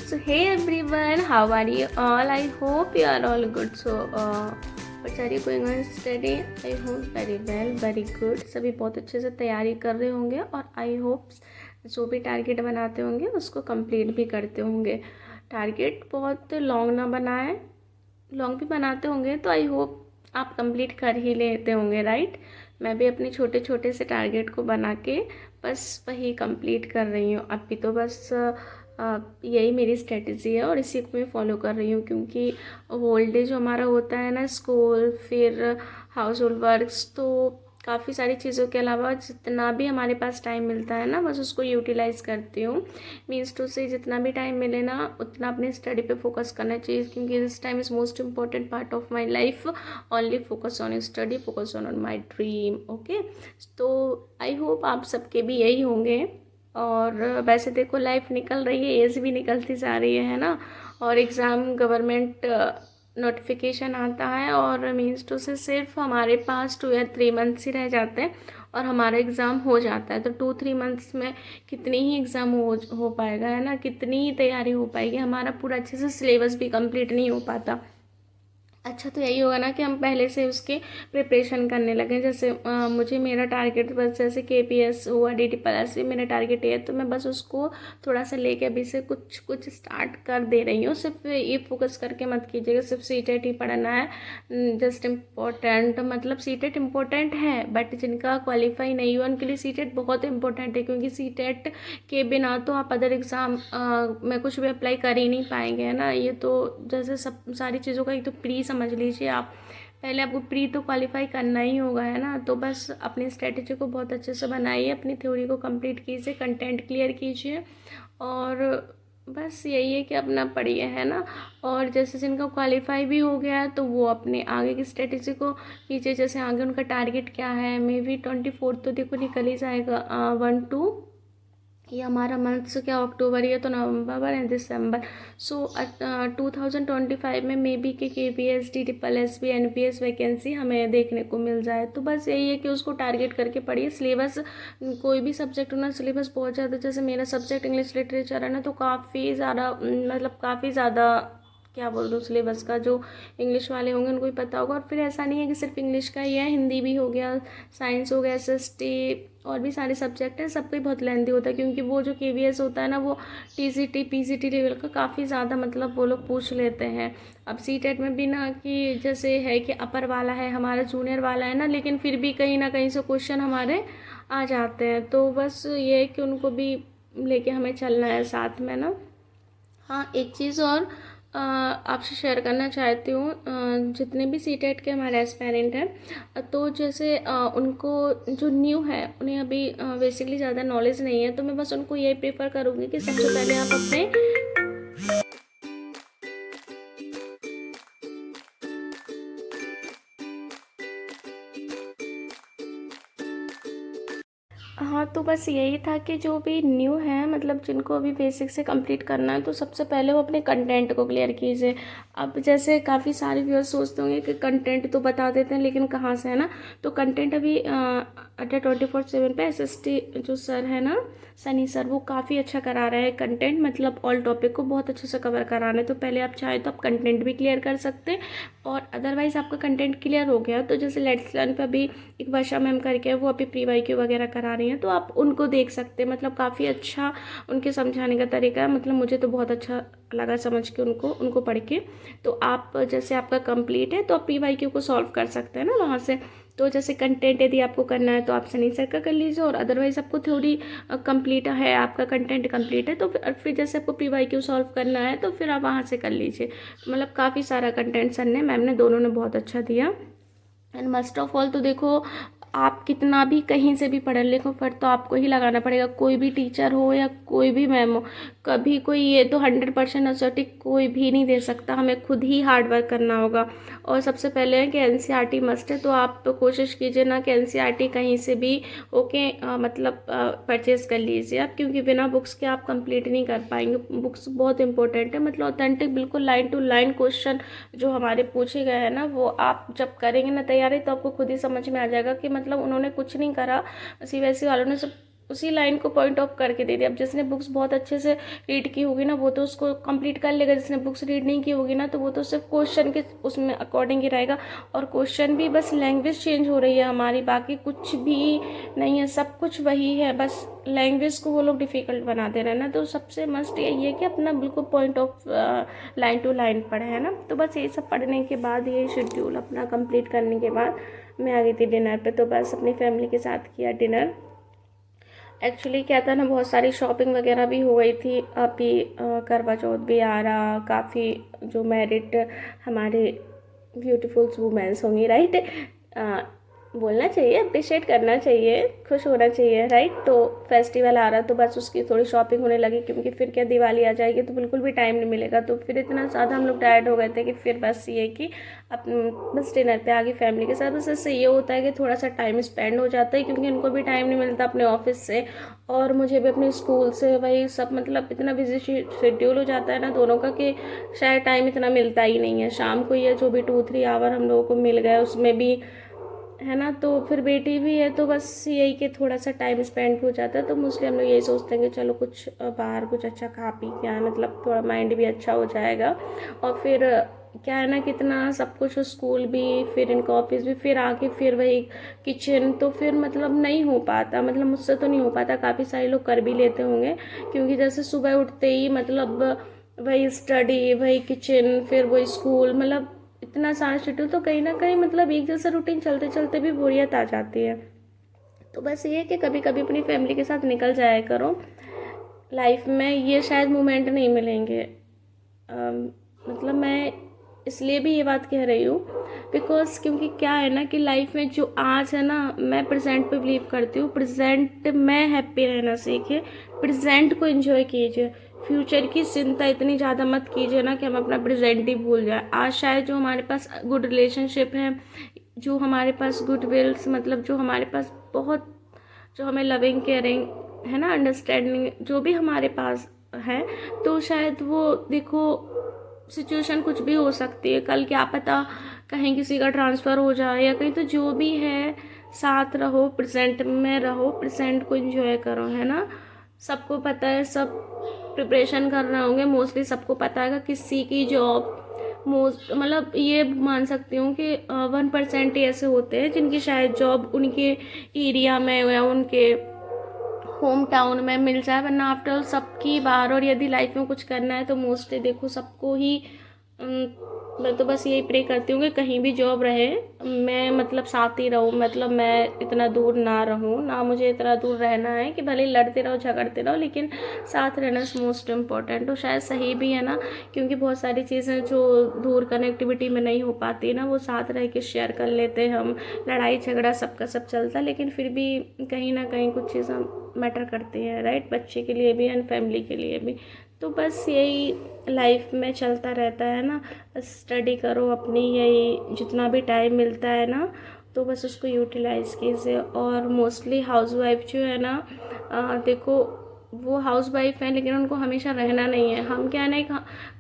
So hey everyone, how are you all? I hope you are all good. So what are you going on study? I hope very well, very good. सभी बहुत अच्छे से तैयारी कर रहे होंगे और आई होप जो भी टारगेट बनाते होंगे उसको कंप्लीट भी करते होंगे. टारगेट बहुत लॉन्ग ना बनाए, लॉन्ग भी बनाते होंगे तो आई होप आप कंप्लीट कर ही लेते होंगे, राइट. मैं भी अपने छोटे छोटे से टारगेट को बना के बस वही कंप्लीट कर रही हूँ अभी. तो बस यही मेरी स्ट्रेटजी है और इसी को मैं फॉलो कर रही हूँ, क्योंकि होल डे जो हमारा होता है ना, स्कूल फिर हाउस होल्ड वर्क्स, तो काफ़ी सारी चीज़ों के अलावा जितना भी हमारे पास टाइम मिलता है ना, बस उसको यूटिलाइज़ करती हूँ. मीन्स टू से जितना भी टाइम मिले ना उतना अपने स्टडी पे फोकस करना चाहिए, क्योंकि this time is most important part of my life. Only focus on study, focus on my dream. Okay, तो आई होप आप सबके भी यही होंगे. और वैसे देखो लाइफ निकल रही है, एज भी निकलती जा रही है ना, और एग्ज़ाम गवर्नमेंट नोटिफिकेशन आता है और मीन्स टू से सिर्फ हमारे पास 2 या 3 मंथ्स ही रह जाते हैं और हमारा एग्ज़ाम हो जाता है. तो 2-3 मंथ्स में कितनी ही एग्ज़ाम हो पाएगा, है ना, कितनी ही तैयारी हो पाएगी, हमारा पूरा अच्छे से सिलेबस भी कंप्लीट नहीं हो पाता. अच्छा, तो यही होगा ना कि हम पहले से उसके प्रिपरेशन करने लगे. जैसे मुझे मेरा टारगेट बस जैसे KPS हुआ, DT+ भी मेरा टारगेट है, तो मैं बस उसको थोड़ा सा लेके अभी से कुछ कुछ स्टार्ट कर दे रही हूँ. सिर्फ ये फोकस करके मत कीजिएगा सिर्फ सीटेट ही पढ़ना है. जस्ट इम्पोर्टेंट, मतलब सीटेट इम्पोर्टेंट है, बट जिनका क्वालिफाई नहीं हुआ उनके लिए सीटेट बहुत इंपॉर्टेंट है, क्योंकि सीटेट के बिना तो आप अदर एग्ज़ाम में कुछ भी अप्लाई कर ही नहीं पाएंगे, है ना. ये तो जैसे सब सारी चीज़ों का एक तो प्री समझ लीजिए आप, पहले आपको प्री तो क्वालिफाई करना ही होगा, है ना. तो बस अपनी स्ट्रेटेजी को बहुत अच्छे से बनाइए, अपनी थ्योरी को कंप्लीट कीजिए, कंटेंट क्लियर कीजिए, और बस यही है कि अपना पढ़िए, है ना. और जैसे जिनका क्वालिफाई भी हो गया है तो वो अपने आगे की स्ट्रेटेजी को कीजिए. जैसे आगे उनका टारगेट क्या है, मे बी 24 तो देखो निकल ही जाएगा. 1-2 ये हमारा मंथ्स क्या, अक्टूबर, ये तो नवंबर एंड दिसंबर. सो 2025 में मे बी के KPS, DT+ भी, NPS वैकेंसी हमें देखने को मिल जाए. तो बस यही है कि उसको टारगेट करके पढ़िए. सिलेबस कोई भी सब्जेक्ट हो ना, सिलेबस बहुत ज़्यादा, जैसे मेरा सब्जेक्ट इंग्लिश लिटरेचर है ना, तो काफ़ी ज़्यादा, मतलब काफ़ी ज़्यादा क्या बोल दूँ, सिलेबस का जो इंग्लिश वाले होंगे उनको ही पता होगा. और फिर ऐसा नहीं है कि सिर्फ इंग्लिश का ही है, हिंदी भी हो गया, साइंस हो गया, SST और भी सारे सब्जेक्ट हैं, सबका ही बहुत लेंथी होता है, क्योंकि वो जो KVS होता है ना, वो TCT PCT लेवल का काफ़ी ज़्यादा, मतलब वो लोग पूछ लेते हैं. अब CTET में भी ना कि जैसे है कि अपर वाला है हमारा, जूनियर वाला है ना, लेकिन फिर भी कहीं ना कहीं से क्वेश्चन हमारे आ जाते हैं. तो बस ये है कि उनको भी लेके हमें चलना है साथ में ना. हाँ, एक चीज़ और आपसे शेयर करना चाहती हूँ. जितने भी CTET के हमारे एस्पायरेंट हैं, तो जैसे उनको जो न्यू है उन्हें अभी बेसिकली ज़्यादा नॉलेज नहीं है, तो मैं बस उनको यही प्रेफर करूँगी कि सबसे पहले आप अपने, हाँ, तो बस यही था कि जो भी न्यू है, मतलब जिनको अभी बेसिक से कंप्लीट करना है, तो सबसे पहले वो अपने कंटेंट को क्लियर कीजिए. अब जैसे काफ़ी सारे व्यूअर्स सोचते होंगे कि कंटेंट तो बता देते हैं लेकिन कहाँ से, है ना. तो कंटेंट अभी अड्डा 24/7 पे SST जो सर है ना, सनी सर, वो काफ़ी अच्छा करा रहे हैं कंटेंट, मतलब ऑल टॉपिक को बहुत अच्छे से कवर करा रहे हैं. तो पहले आप चाहे तो आप कंटेंट भी क्लियर कर सकते हैं, और अदरवाइज़ आपका कंटेंट क्लियर हो गया तो जैसे लेट्स लर्न पे अभी एक वर्षा मैम करके वो अभी प्री वाईक्यू वगैरह करा रही हैं, तो आप उनको देख सकते हैं. मतलब काफ़ी अच्छा उनके समझाने का तरीका है, मतलब मुझे तो बहुत अच्छा लगा समझ के उनको पढ़ के. तो आप जैसे आपका कंप्लीट है तो आप PYQ को सॉल्व कर सकते हैं ना वहाँ से. तो जैसे कंटेंट यदि आपको करना है तो आप सनी सर का कर लीजिए, और अदरवाइज़ आपको थ्योरी कंप्लीट है, आपका कंटेंट कंप्लीट है, तो फिर जैसे आपको PYQ सॉल्व करना है तो फिर आप वहाँ से कर लीजिए. मतलब काफ़ी सारा कंटेंट सर ने, मैम ने, दोनों ने बहुत अच्छा दिया. एंड मस्ट ऑफ ऑल तो देखो, आप कितना भी कहीं से भी पढ़ लिखो, फिर तो आपको ही लगाना पड़ेगा. कोई भी टीचर हो या कोई भी मैम हो, कभी कोई ये तो 100% असर्टिक कोई भी नहीं दे सकता, हमें खुद ही हार्ड वर्क करना होगा. और सबसे पहले है कि NCERT मस्ट है, तो आप कोशिश कीजिए ना कि NCERT कहीं से भी ओके मतलब परचेज़ कर लीजिए आप, क्योंकि बिना बुक्स के आप कंप्लीट नहीं कर पाएंगे. बुक्स बहुत इंपॉर्टेंट है, मतलब ऑथेंटिक बिल्कुल लाइन टू लाइन क्वेश्चन जो हमारे पूछे गए हैं ना, वो आप जब करेंगे ना तैयारी तो आपको खुद ही समझ में आ जाएगा कि मतलब उन्होंने कुछ नहीं करा, CBSE वालों ने सब उसी लाइन को पॉइंट ऑफ करके दे दिया। अब जिसने बुक्स बहुत अच्छे से रीड की होगी ना वो तो उसको कंप्लीट कर लेगा, जिसने बुक्स रीड नहीं की होगी ना तो वो तो सिर्फ क्वेश्चन के उसमें अकॉर्डिंग ही रहेगा। और क्वेश्चन भी बस लैंग्वेज चेंज हो रही है हमारी, बाकी कुछ भी नहीं है, सब कुछ वही है, बस लैंग्वेज को वो लोग डिफ़िकल्ट बना दे रहे हैं ना। तो सबसे मस्ट यही है कि अपना बिल्कुल point of line to line पढ़े, है ना। तो बस ये सब पढ़ने के बाद, ये शेड्यूल अपना कंप्लीट करने के बाद मैं आ गई थी डिनर पे। तो बस अपनी फैमिली के साथ किया डिनर। एक्चुअली क्या था ना, बहुत सारी शॉपिंग वगैरह भी हो गई थी। अभी करवा चौथ भी आ रहा, काफ़ी जो मैरिड हमारे ब्यूटीफुल वुमेन्स होंगी, राइट, बोलना चाहिए, अप्रिशिएट करना चाहिए, खुश होना चाहिए, राइट। तो फेस्टिवल आ रहा तो बस उसकी थोड़ी शॉपिंग होने लगी, क्योंकि फिर क्या दिवाली आ जाएगी तो बिल्कुल भी टाइम नहीं मिलेगा। तो फिर इतना ज़्यादा हम लोग टायर्ड हो गए थे कि फिर बस ये कि बस डिनर पे आ गई फैमिली के साथ। बस इससे ये होता है कि थोड़ा सा टाइम स्पेंड हो जाता है, क्योंकि उनको भी टाइम नहीं मिलता अपने ऑफिस से और मुझे भी अपने स्कूल से, वही सब, मतलब इतना बिजी शेड्यूल हो जाता है ना दोनों का कि शायद टाइम इतना मिलता ही नहीं है। शाम को ये जो भी 2-3 आवर हम लोगों को मिल गए उसमें भी, है ना। तो फिर बेटी भी है तो बस यही कि थोड़ा सा टाइम स्पेंड हो जाता है। तो मोस्टली हम लोग यही सोचते हैं कि चलो कुछ बाहर कुछ अच्छा खा पी के आए, मतलब थोड़ा माइंड भी अच्छा हो जाएगा। और फिर क्या है ना, कितना सब कुछ, स्कूल भी, फिर इनका ऑफिस भी, फिर आके फिर वही किचन, तो फिर मतलब नहीं हो पाता, मतलब मुझसे तो नहीं हो पाता। काफ़ी सारे लोग कर भी लेते होंगे, क्योंकि जैसे सुबह उठते ही मतलब वही स्टडी, वही किचन, फिर वही स्कूल, मतलब इतना सारा शेड्यूल, तो कहीं ना कहीं मतलब एक जैसा रूटीन चलते चलते भी बोरियत आ जाती है। तो बस ये है कि कभी कभी अपनी फैमिली के साथ निकल जाया करो। लाइफ में ये शायद मोमेंट नहीं मिलेंगे। मतलब मैं इसलिए भी ये बात कह रही हूँ बिकॉज क्योंकि क्या है ना कि लाइफ में जो आज है ना, मैं प्रेजेंट पे बिलीव करती हूँ। प्रेजेंट में हैप्पी रहना सीखिए, प्रेजेंट को एंजॉय कीजिए। फ्यूचर की चिंता इतनी ज़्यादा मत कीजिए ना कि हम अपना प्रेजेंट ही भूल जाए। आज शायद जो हमारे पास गुड रिलेशनशिप है, जो हमारे पास गुड विल्स, मतलब जो हमारे पास बहुत, जो हमें लविंग केयरिंग है ना, अंडरस्टैंडिंग जो भी हमारे पास है, तो शायद वो देखो सिचुएशन कुछ भी हो सकती है। कल क्या पता कहीं किसी का ट्रांसफ़र हो जाए या कहीं, तो जो भी है साथ रहो, प्रेजेंट में रहो, प्रेजेंट को एंजॉय करो, है ना। सबको पता है, सब प्रिपरेशन कर रहे होंगे, मोस्टली सबको पता है किसी की जॉब, मोस्ट मतलब ये मान सकती हूँ कि 1% ही ऐसे होते हैं जिनकी शायद जॉब उनके एरिया में या उनके होम टाउन में मिल जाए, वरना आफ्टर ऑल सबकी बाहर। और यदि लाइफ में कुछ करना है तो मोस्टली देखो सबको ही मैं तो बस यही प्रे करती हूँ कि कहीं भी जॉब रहे, मैं मतलब साथ ही रहूँ, मतलब मैं इतना दूर ना रहूँ, ना मुझे इतना दूर रहना है कि भले लड़ते रहो झगड़ते रहो, लेकिन साथ रहना इज़ मोस्ट इम्पॉर्टेंट। तो शायद सही भी है ना, क्योंकि बहुत सारी चीज़ें जो दूर कनेक्टिविटी में नहीं हो पाती ना, वो साथ रह के शेयर कर लेते हैं हम। लड़ाई झगड़ा सबका सब चलता, लेकिन फिर भी कहीं ना कहीं कुछ चीज़ें मैटर करती हैं, राइट, बच्चे के लिए भी एंड फैमिली के लिए भी। तो बस यही लाइफ में चलता रहता है ना। स्टडी करो अपनी, यही जितना भी टाइम मिलता है ना तो बस उसको यूटिलाइज़ कीजिए। और मोस्टली हाउसवाइफ जो है ना, देखो वो हाउसवाइफ है लेकिन उनको हमेशा रहना नहीं है। हम क्या नहीं,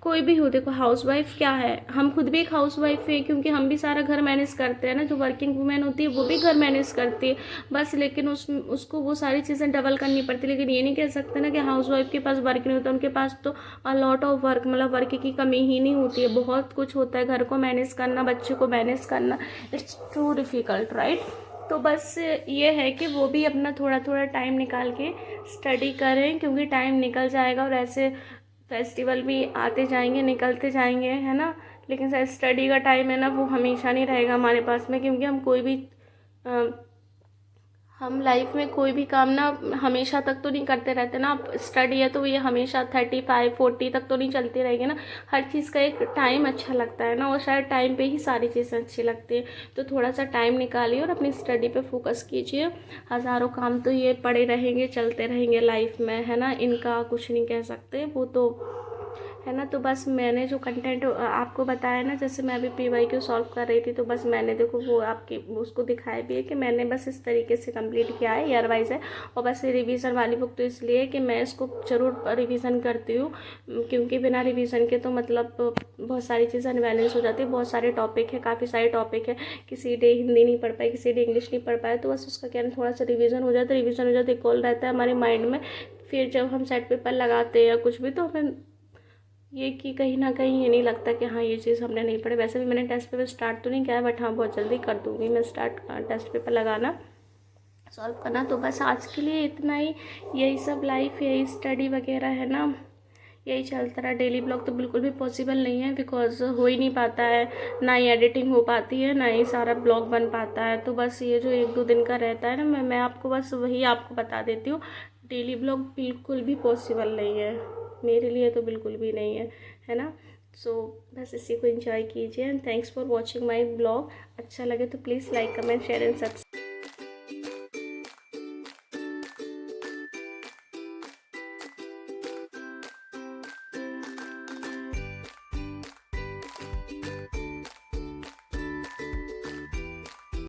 कोई भी हो, देखो हाउसवाइफ क्या है, हम खुद भी एक हाउसवाइफ है, क्योंकि हम भी सारा घर मैनेज करते हैं ना। जो वर्किंग वुमेन होती है वो भी घर मैनेज करती है बस, लेकिन उसको वो सारी चीज़ें डबल करनी पड़ती है। लेकिन ये नहीं कह सकते ना कि हाउसवाइफ के पास वर्क नहीं होता, उनके पास तो लॉट ऑफ वर्क, मतलब वर्क की कमी ही नहीं होती है, बहुत कुछ होता है। घर को मैनेज करना, बच्चे को मैनेज करना, इट्स टू डिफ़िकल्ट, राइट। तो बस ये है कि वो भी अपना थोड़ा थोड़ा टाइम निकाल के स्टडी करें, क्योंकि टाइम निकल जाएगा और ऐसे फेस्टिवल भी आते जाएंगे निकलते जाएंगे, है ना। लेकिन शायद स्टडी का टाइम है ना, वो हमेशा नहीं रहेगा हमारे पास में, क्योंकि हम कोई भी हम लाइफ में कोई भी काम ना हमेशा तक तो नहीं करते रहते ना। आप स्टडी है तो ये हमेशा 35-40 तक तो नहीं चलती रहेगी ना। हर चीज़ का एक टाइम अच्छा लगता है ना, और शायद टाइम पे ही सारी चीज़ें अच्छी लगती है। तो थोड़ा सा टाइम निकालिए और अपनी स्टडी पे फोकस कीजिए। हज़ारों काम तो ये पड़े रहेंगे, चलते रहेंगे लाइफ में, है ना, इनका कुछ नहीं कह सकते, वो तो है ना। तो बस मैंने जो कंटेंट आपको बताया ना, जैसे मैं अभी PYQ सॉल्व कर रही थी, तो बस मैंने देखो वो आपकी उसको दिखाया भी है कि मैंने बस इस तरीके से कंप्लीट किया है, ईयर वाइज है। और बस ये रिवीजन वाली बुक तो इसलिए कि मैं इसको ज़रूर रिवीजन करती हूँ, क्योंकि बिना रिवीजन के तो मतलब बहुत सारी चीज़ें अनबैलेंस हो जाती है। बहुत सारे टॉपिक है, काफ़ी सारे टॉपिक है, किसी डे हिंदी नहीं पढ़ पाए, किसी डे इंग्लिश नहीं पढ़ पाए, तो बस उसका क्या थोड़ा सा रिवीजन हो जाता है। रिवीजन हो जाता है, कॉल रहता है हमारे माइंड में। फिर जब हम सेट पेपर लगाते हैं या कुछ भी, तो हमें ये कि कहीं ना कहीं ये नहीं लगता कि हाँ ये चीज़ हमने नहीं पढ़ी। वैसे भी मैंने टेस्ट पेपर स्टार्ट तो नहीं किया है, बट हाँ बहुत जल्दी कर दूँगी मैं स्टार्ट टेस्ट पेपर लगाना, सॉल्व करना। तो बस आज के लिए इतना ही। यही सब लाइफ, यही स्टडी वगैरह है ना, यही चलता रहा। डेली ब्लॉग तो बिल्कुल भी पॉसिबल नहीं है, बिकॉज हो ही नहीं पाता है, ना ही एडिटिंग हो पाती है, ना ही सारा ब्लॉग बन पाता है। तो बस ये जो 1-2 दिन का रहता है ना, मैं आपको बस वही आपको बता देती हूँ। डेली ब्लॉग बिल्कुल भी पॉसिबल नहीं है, मेरे लिए तो बिल्कुल भी नहीं है ना। सो बस इसी को एंजॉय कीजिए, and thanks for watching my blog. अच्छा लगे तो please like, comment, share and subscribe.